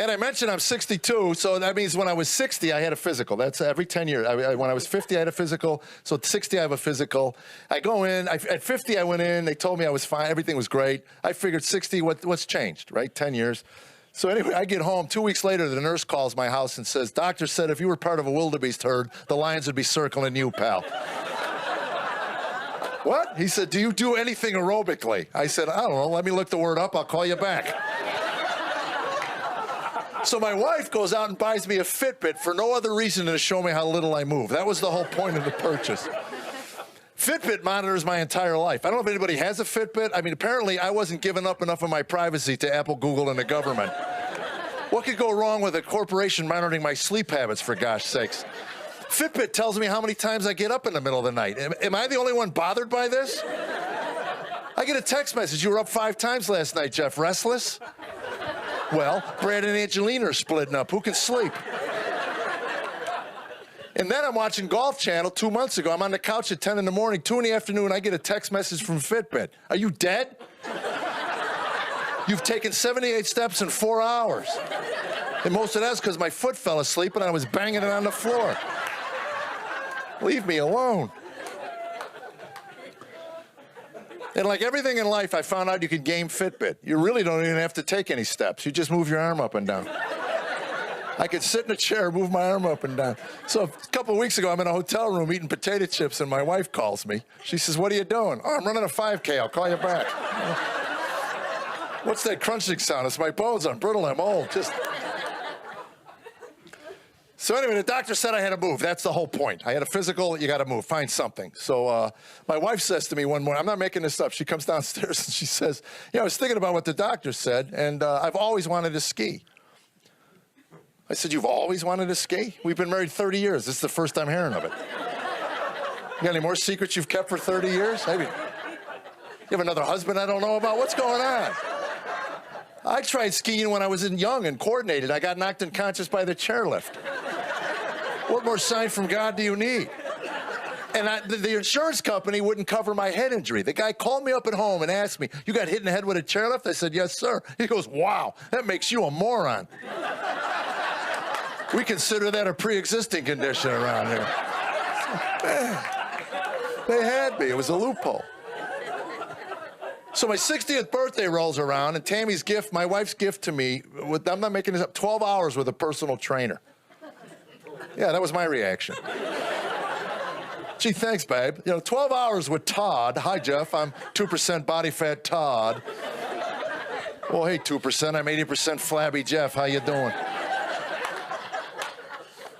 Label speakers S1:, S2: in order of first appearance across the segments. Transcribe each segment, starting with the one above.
S1: And I mentioned I'm 62, so that means when I was 60, I had a physical. That's every 10 years. When I was 50, I had a physical. So at 60, I have a physical. I go in. At 50, I went in. They told me I was fine. Everything was great. I figured 60, what's changed, right? 10 years. So anyway, I get home. 2 weeks later, the nurse calls my house and says, "Doctor said if you were part of a wildebeest herd, the lions would be circling you, pal." What? He said, "Do you do anything aerobically?" I said, "I don't know. Let me look the word up. I'll call you back." So my wife goes out and buys me a Fitbit for no other reason than to show me how little I move. That was the whole point of the purchase. Fitbit monitors my entire life. I don't know if anybody has a Fitbit. I mean, apparently I wasn't giving up enough of my privacy to Apple, Google, and the government. What could go wrong with a corporation monitoring my sleep habits, for gosh sakes? Fitbit tells me how many times I get up in the middle of the night. Am I the only one bothered by this? I get a text message. "You were up 5 times last night, Jeff. Restless?" Well, Brad and Angelina are splitting up. Who can sleep? And then I'm watching Golf Channel 2 months ago. I'm on the couch at 10 in the morning, 2 in the afternoon, I get a text message from Fitbit. "Are you dead? You've taken 78 steps in 4 hours. And most of that's because my foot fell asleep and I was banging it on the floor. Leave me alone." And like everything in life, I found out you could game Fitbit. You really don't even have to take any steps. You just move your arm up and down. I could sit in a chair, move my arm up and down. So a couple of weeks ago, I'm in a hotel room eating potato chips, and my wife calls me. She says, "What are you doing?" "Oh, I'm running a 5K. I'll call you back." What's that crunching sound? It's my bones. I'm brittle. I'm old. So anyway, the doctor said I had to move. That's the whole point. I had a physical. You got to move. Find something. So my wife says to me one morning, I'm not making this up. She comes downstairs and she says, "I was thinking about what the doctor said, and I've always wanted to ski." I said, "You've always wanted to ski? We've been married 30 years. This is the first I'm hearing of it. You got any more secrets you've kept for 30 years? Maybe you have another husband I don't know about? What's going on?" I tried skiing when I was young and coordinated. I got knocked unconscious by the chairlift. What more sign from God do you need? And the insurance company wouldn't cover my head injury. The guy called me up at home and asked me, "You got hit in the head with a chairlift?" I said, "Yes, sir." He goes, "Wow, that makes you a moron." We consider that a pre-existing condition around here. They had me. It was a loophole. So my 60th birthday rolls around, and Tammy's gift, my wife's gift to me, I'm not making this up, 12 hours with a personal trainer. Yeah, that was my reaction. "Gee, thanks, babe. 12 hours with Todd." "Hi, Jeff. I'm 2% body fat Todd." "Well, hey, 2%. I'm 80% flabby Jeff. How you doing?"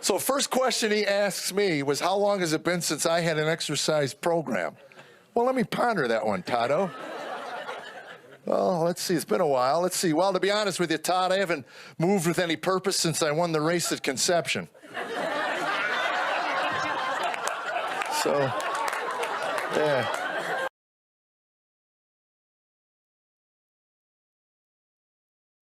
S1: So first question he asks me was, "How long has it been since I had an exercise program?" Well, let me ponder that one, Toddo. Well, let's see. It's been a while. Let's see. Well, to be honest with you, Todd, I haven't moved with any purpose since I won the race at conception. So, yeah.